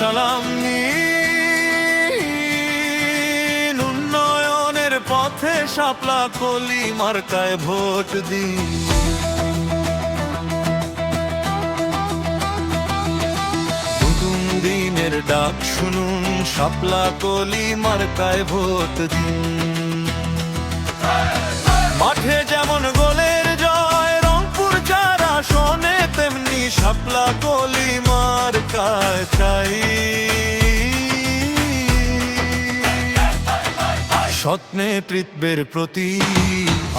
সালাম নিন, উন্নয়নের পথে শাপলা কলি মার্কায় ভোট দিন। নতুন দিনের ডাক শুনুন, শাপলা কলি মার্কায় ভোট দিন। মাঠে যেমন গোলের জয়, রংপুর চার আসনে তেমনি শাপলা কলি মার্কায় চাই। সৎ নেতৃত্বের প্রতি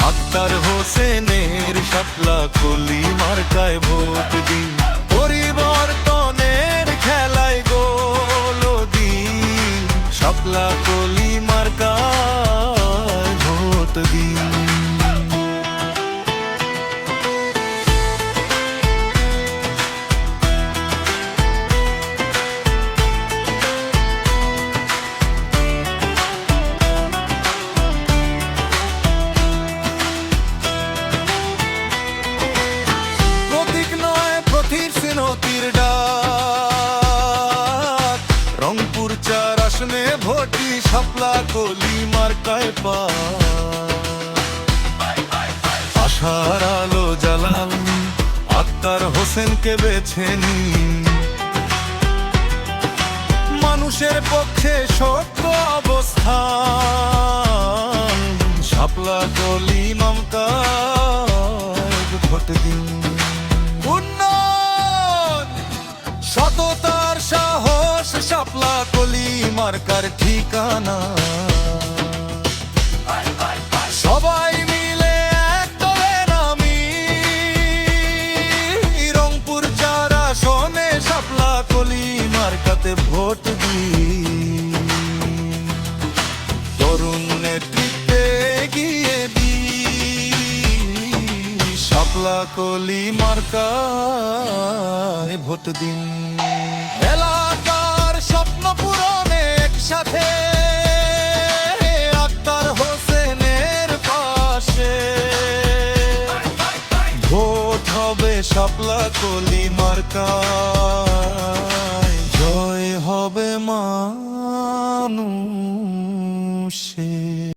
আক্তার হোসেনের শাপলা কলি মার্কায় ভোট দিন। পরিবর্তনের খেলায় গোল দিন, শাপলা কলি মার্কায় ভোট দিন। নতির ডাক, রংপুর চার আসনে ভোটি শাপলা কলি মার্কায় পা। আশার আলো জ্বালান, আক্তার হোসেনকে বেছে নিন। মানুষের পক্ষে সত্য অবস্থান, শাপলা কলি মার্কায় ভোট দিন। সততার সাহস শাপলা কলি মার্কার ঠিকানা। সবাই মিলে এক দলে নামি, রংপুর চার আসনে শাপলা কলি মার্কাতে ভোট দিই। তরুণ নেতৃত্বে এগিয়ে দিই, শাপলা কলি মার্কায় ভোট দিন। এলাকার স্বপ্ন পূরণে একসাথে আক্তার হোসেনের পাশে, ভোট হবে শাপলা কলি মার্কায়, জয় হবে মানুষের।